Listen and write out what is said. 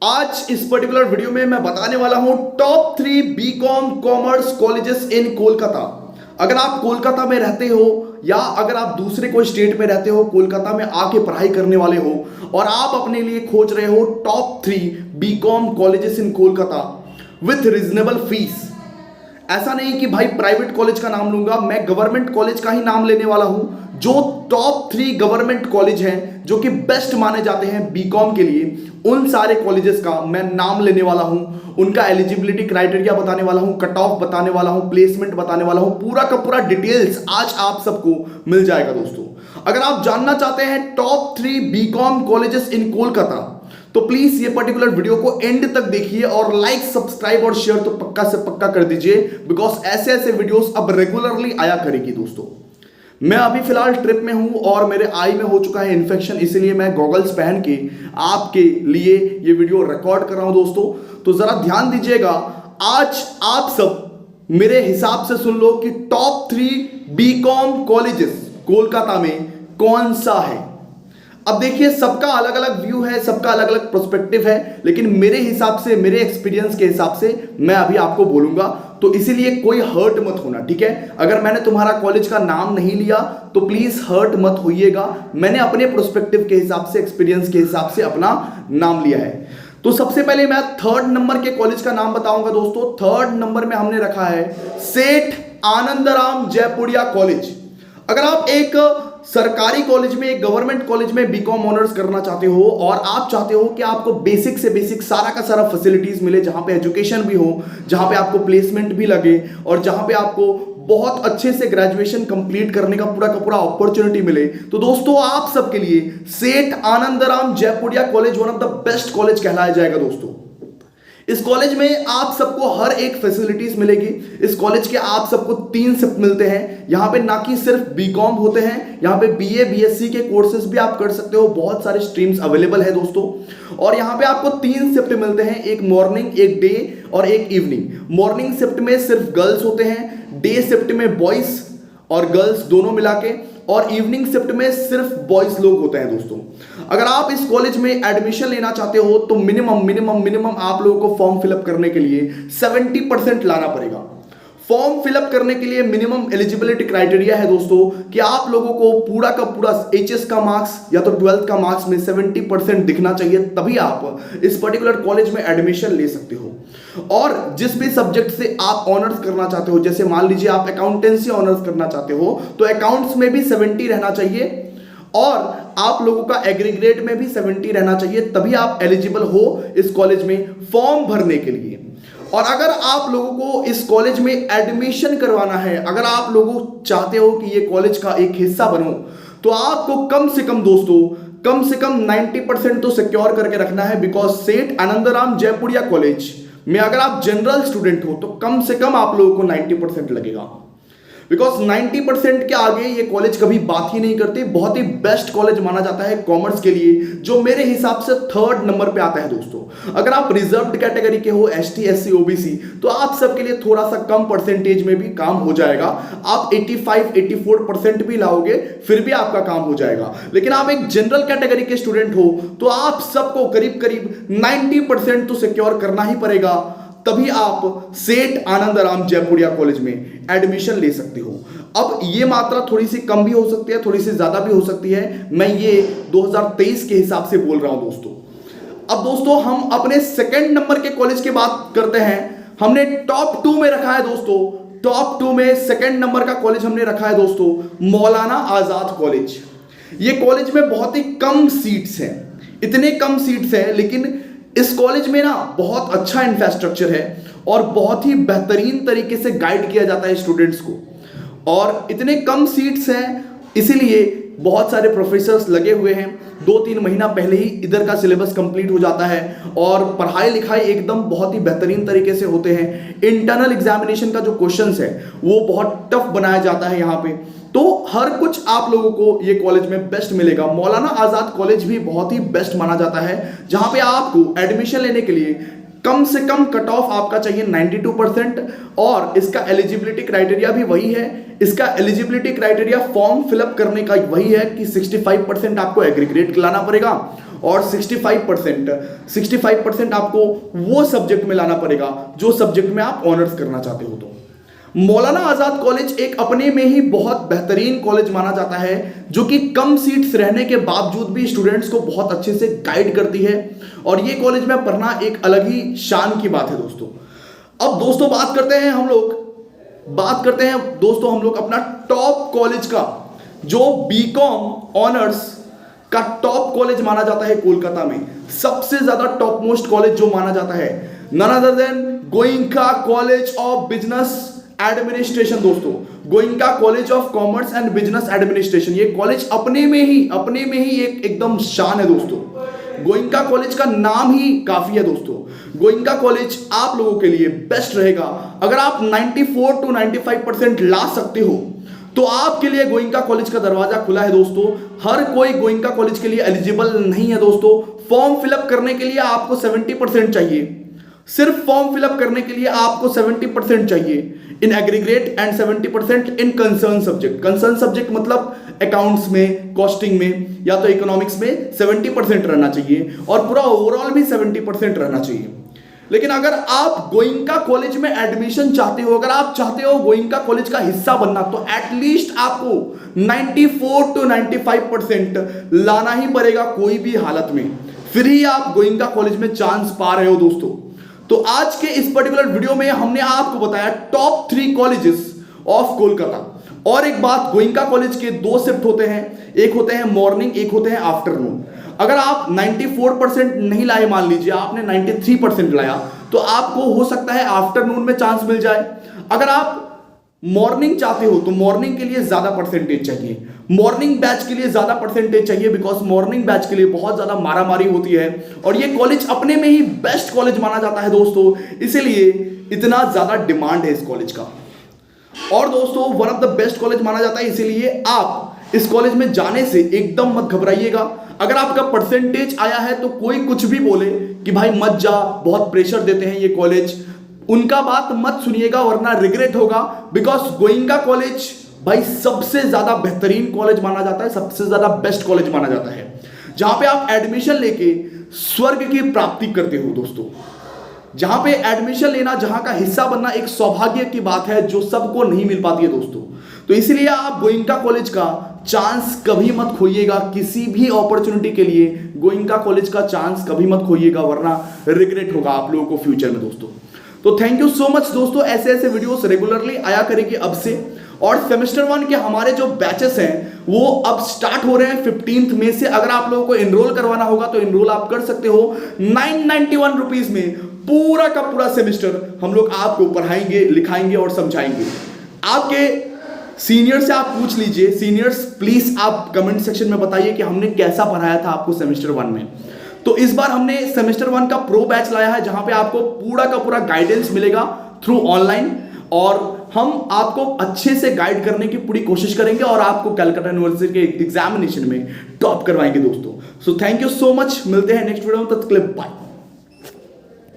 आज इस particular video में मैं बताने वाला हूं top 3 BCom commerce colleges in Kolkata. अगर आप कोलकाता में रहते हो या अगर आप दूसरे कोई स्टेट में रहते हो, कोलकाता में आके पढ़ाई करने वाले हो और आप अपने लिए खोज रहे हो top 3 BCom colleges in Kolkata with reasonable fees. ऐसा नहीं कि भाई प्राइवेट कॉलेज का नाम लूंगा, मैं गवर्नमेंट कॉलेज का ही नाम लेने वाला हूं, जो टॉप 3 गवर्नमेंट कॉलेज हैं जो कि बेस्ट माने जाते हैं बीकॉम के लिए। उन सारे कॉलेजेस का मैं नाम लेने वाला हूं, उनका एलिजिबिलिटी क्राइटेरिया बताने वाला हूं, कट ऑफ बताने वाला हूं, प्लेसमेंट बताने वाला हूं, पूरा का पूरा डिटेल्स आज आप सबको मिल जाएगा दोस्तों। अगर आप जानना चाहते हैं top 3 BCom colleges in Kolkata तो प्लीज ये पर्टिकुलर वीडियो को एंड तक देखिए और लाइक, सब्सक्राइब और शेयर तो पक्का से पक्का कर दीजिए, बिकॉज ऐसे ऐसे वीडियोस अब रेगुलरली आया करेगी दोस्तों। मैं अभी फिलहाल ट्रिप में हूं और मेरे आई में हो चुका है इन्फेक्शन, इसीलिए मैं गॉगल्स पहन के आपके लिए ये वीडियो रिकॉर्ड कर रहा हूं दोस्तों। तो जरा ध्यान दीजिएगा, आज आप सब मेरे हिसाब से सुन लो कि टॉप 3 बीकॉम कॉलेजेस कोलकाता में कौन सा है। अब देखिए, सबका अलग अलग व्यू है, सबका अलग अलग पर्सपेक्टिव है, लेकिन मेरे हिसाब से, मेरे एक्सपीरियंस के हिसाब से मैं अभी आपको बोलूंगा, तो इसीलिए कोई हर्ट मत होना, ठीक है। अगर मैंने तुम्हारा कॉलेज का नाम नहीं लिया तो प्लीज हर्ट मत होइएगा। मैंने अपने पर्सपेक्टिव के हिसाब से, एक्सपीरियंस के हिसाब से अपना नाम लिया है। तो सबसे पहले मैं 3rd नंबर के कॉलेज का नाम बताऊंगा दोस्तों। 3rd नंबर में हमने रखा है सेठ आनंदराम जयपुरिया कॉलेज। अगर आप एक सरकारी कॉलेज में, एक गवर्नमेंट कॉलेज में बीकॉम ऑनर्स करना चाहते हो और आप चाहते हो कि आपको बेसिक से बेसिक सारा का सारा फैसिलिटीज मिले, जहां पे एजुकेशन भी हो, जहां पे आपको प्लेसमेंट भी लगे और जहां पे आपको बहुत अच्छे से ग्रेजुएशन कंप्लीट करने का पूरा अपॉर्चुनिटी मिले, तो दोस्तों आप सबके लिए सेठ Anandram Jaipuria college one of the best college कहलाया जाएगा दोस्तों। इस कॉलेज में आप सबको हर एक फैसिलिटीज मिलेगी। इस कॉलेज के आप सबको 3 शिफ्ट मिलते हैं। यहाँ पे ना कि सिर्फ बीकॉम होते हैं, यहाँ पे बीए बीएससी के कोर्सेज भी आप कर सकते हो, बहुत सारे स्ट्रीम्स अवेलेबल है दोस्तों। और यहाँ पे आपको 3 शिफ्ट मिलते हैं, एक मॉर्निंग, एक डे और एक इवनिंग। मॉर्निंग शिफ्ट में सिर्फ गर्ल्स होते हैं, डे शिफ्ट में बॉयज और गर्ल्स दोनों मिला के, और इवनिंग शिफ्ट में सिर्फ बॉयज लोग होते हैं दोस्तों। अगर आप इस कॉलेज में एडमिशन लेना चाहते हो तो मिनिमम आप लोगों को फॉर्म फिलअप करने के लिए 70% लाना पड़ेगा। फॉर्म फिलअप करने के लिए मिनिमम एलिजिबिलिटी क्राइटेरिया है दोस्तों कि आप लोगों को पूरा का पूरा एचएस का मार्क्स या तो 12th का मार्क्स में 70% दिखना चाहिए, तभी आप इस पर्टिकुलर कॉलेज में एडमिशन ले सकते हो। और जिस भी सब्जेक्ट से आप ऑनर्स करना चाहते हो, जैसे मान लीजिए आप अकाउंटेंसी ऑनर्स करना चाहते हो तो अकाउंट्स में भी 70 रहना चाहिए और आप लोगों का एग्रीग्रेड में भी 70 रहना चाहिए, तभी आप एलिजिबल हो इस कॉलेज में फॉर्म भरने के लिए। और अगर आप लोगों को इस कॉलेज में एडमिशन करवाना है, अगर आप लोग चाहते हो कि ये कॉलेज का एक हिस्सा बनो, तो आपको कम से कम दोस्तों, कम से कम 90% तो सिक्योर करके रखना है, बिकॉज सेठ आनंदराम जयपुरिया कॉलेज में अगर आप जनरल स्टूडेंट हो तो कम से कम आप लोगों को 90% लगेगा, बिकॉज 90% के आगे ये कॉलेज कभी बात ही नहीं करते। बहुत ही बेस्ट कॉलेज माना जाता है कॉमर्स के लिए, जो मेरे हिसाब से 3rd नंबर पे आता है दोस्तों। अगर आप रिजर्व्ड कैटेगरी के हो, एसटी एससी ओबीसी, तो आप सबके लिए थोड़ा सा कम परसेंटेज में भी काम हो जाएगा। आप 85-84% भी लाओगे फिर भी आपका काम हो जाएगा। लेकिन आप एक जनरल कैटेगरी के स्टूडेंट हो तो आप सबको करीब करीब 90% तो सिक्योर करना ही पड़ेगा, तभी आप सेठ आनंदराम जयपुरिया कॉलेज में एडमिशन ले सकते हो। अब ये मात्रा थोड़ी सी कम भी हो सकती है, थोड़ी सी ज्यादा भी हो सकती है, मैं ये 2023 के हिसाब से बोल रहा हूं दोस्तों। अब दोस्तों हम अपने 2nd नंबर के कॉलेज की बात करते हैं। हमने टॉप 2 में रखा है दोस्तों, टॉप 2 में 2nd नंबर का कॉलेज हमने रखा है दोस्तों मौलाना आजाद कॉलेज। ये कॉलेज में बहुत ही कम सीट्स हैं, इतने कम सीट्स हैं, लेकिन इस कॉलेज में ना बहुत अच्छा इंफ्रास्ट्रक्चर है और बहुत ही बेहतरीन तरीके से गाइड किया जाता है स्टूडेंट्स को। और इतने कम सीट्स हैं, इसीलिए बहुत सारे प्रोफेसर्स लगे हुए हैं। 2-3 महीना पहले ही इधर का सिलेबस कंप्लीट हो जाता है और पढ़ाई लिखाई एकदम बहुत ही बेहतरीन तरीके से होते हैं। इंटरनल एग्जामिनेशन का जो क्वेश्चंस है वो बहुत टफ बनाया जाता है यहाँ पे, तो हर कुछ आप लोगों को ये कॉलेज में बेस्ट मिलेगा। मौलाना आजाद कॉलेज भी बहुत ही बेस्ट माना जाता है, जहां पे आपको एडमिशन लेने के लिए कम से कम कट ऑफ आपका चाहिए 92% और इसका एलिजिबिलिटी क्राइटेरिया भी वही है। इसका एलिजिबिलिटी क्राइटेरिया फॉर्म फिलअप करने का वही है कि 65% आपको एग्रीग्रेड लाना पड़ेगा और 65% आपको वो सब्जेक्ट में लाना पड़ेगा जो सब्जेक्ट में आप ऑनर्स करना चाहते हो। तो मौलाना आजाद कॉलेज एक अपने में ही बहुत बेहतरीन कॉलेज माना जाता है, जो कि कम सीट्स रहने के बावजूद भी स्टूडेंट्स को बहुत अच्छे से गाइड करती है, और ये कॉलेज में पढ़ना एक अलग ही शान की बात है दोस्तों। अब दोस्तों बात करते हैं हम लोग अपना टॉप कॉलेज का, जो बीकॉम ऑनर्स का टॉप कॉलेज माना जाता है कोलकाता में। सबसे ज्यादा टॉप मोस्ट कॉलेज जो माना जाता है, none other than Goenka college of business administration दोस्तों, Goenka college of commerce and business administration. ये कॉलेज अपने में ही एक एकदम शान है दोस्तों। गोइंका कॉलेज का नाम ही काफी है दोस्तों। गोइंका कॉलेज आप लोगों के लिए बेस्ट रहेगा। अगर आप 94 to 95% ला सकते हो तो आपके लिए गोइंका कॉलेज का दरवाजा खुला है दोस्तों। हर कोई गोइंका कॉलेज के लिए एलिजिबल नहीं है दोस्तों। फॉर्म फिलअप करने के लिए आपको 70% चाहिए, सिर्फ फॉर्म फिलअप करने के लिए आपको 70% चाहिए in aggregate and 70% in concern subject मतलब अकाउंट्स में, कॉस्टिंग में या तो इकोनॉमिक्स में 70% रहना चाहिए, और पूरा ओवरऑल भी 70% रहना चाहिए। लेकिन अगर आप गोइंका कॉलेज में एडमिशन चाहते हो, अगर आप चाहते हो गोइंका कॉलेज का हिस्सा बनना, तो एटलीस्ट आपको 94 to 95% लाना ही पड़ेगा कोई भी हालत में, फिर ही आप गोइंका कॉलेज में चांस पा रहे हो दोस्तों। तो आज के इस पर्टिकुलर वीडियो में हमने आपको बताया टॉप 3 कॉलेजेस ऑफ कोलकाता। और एक बात, गोइंका कॉलेज के 2 शिफ्ट होते हैं, एक होते हैं मॉर्निंग, एक होते हैं आफ्टरनून। अगर आप 94% नहीं लाए, मान लीजिए आपने 93% लाया, तो आपको हो सकता है आफ्टरनून में चांस मिल जाए। अगर आप मॉर्निंग चाहते हो तो मॉर्निंग के लिए ज्यादा परसेंटेज चाहिए, मॉर्निंग बैच के लिए ज्यादा परसेंटेज चाहिए, बिकॉज मॉर्निंग बैच के लिए बहुत ज्यादा मारामारी होती है, और ये कॉलेज अपने में ही बेस्ट कॉलेज माना जाता है दोस्तों, इसीलिए इतना ज्यादा डिमांड है इस कॉलेज का। और दोस्तों one of the best college माना जाता है, इसीलिए आप इस कॉलेज में जाने से एकदम मत घबराइएगा। अगर आपका परसेंटेज आया है तो कोई कुछ भी बोले कि भाई मत जा, बहुत प्रेशर देते हैं ये कॉलेज, उनका बात मत सुनिएगा, वरना रिग्रेट होगा। बिकॉज गोइंका कॉलेज भाई सबसे ज्यादा बेहतरीन कॉलेज माना जाता है, सबसे ज्यादा बेस्ट कॉलेज माना जाता है, जहां पे आप एडमिशन लेके स्वर्ग की प्राप्ति करते हो दोस्तों। जहां पे एडमिशन लेना, जहां का हिस्सा बनना एक सौभाग्य की बात है जो सबको नहीं मिल पाती है दोस्तों। तो इसीलिए आप गोइंका कॉलेज का चांस कभी मत खोइएगा, किसी भी अपॉर्चुनिटी के लिए गोइंका कॉलेज का चांस कभी मत खोइएगा, वरना रिग्रेट होगा आप लोगों को फ्यूचर में दोस्तों। तो थैंक यू सो मच दोस्तों, ऐसे वीडियोस रेगुलरली आया करेंगे अब से। और सेमेस्टर 1 के हमारे जो बैचेस हैं वो अब स्टार्ट हो रहे हैं 15 मई से। अगर आप लोगों को एनरोल करवाना होगा तो एनरोल आप कर सकते हो 991 रुपीज में। पूरा का पूरा सेमेस्टर हम लोग आपको पढ़ाएंगे, लिखाएंगे और समझाएंगे। आपके सीनियर से आप पूछ लीजिए, सीनियर्स प्लीज आप कमेंट सेक्शन में बताइए कि हमने कैसा पढ़ाया था आपको सेमेस्टर 1 में। तो इस बार हमने सेमेस्टर 1 का प्रो बैच लाया है, जहां पे आपको पूरा का पूरा गाइडेंस मिलेगा थ्रू ऑनलाइन, और हम आपको अच्छे से गाइड करने की पूरी कोशिश करेंगे और आपको कलकत्ता यूनिवर्सिटी के एग्जामिनेशन में टॉप करवाएंगे दोस्तों। So thank you so much, मिलते हैं नेक्स्ट वीडियो में, तब तक के लिए बाय।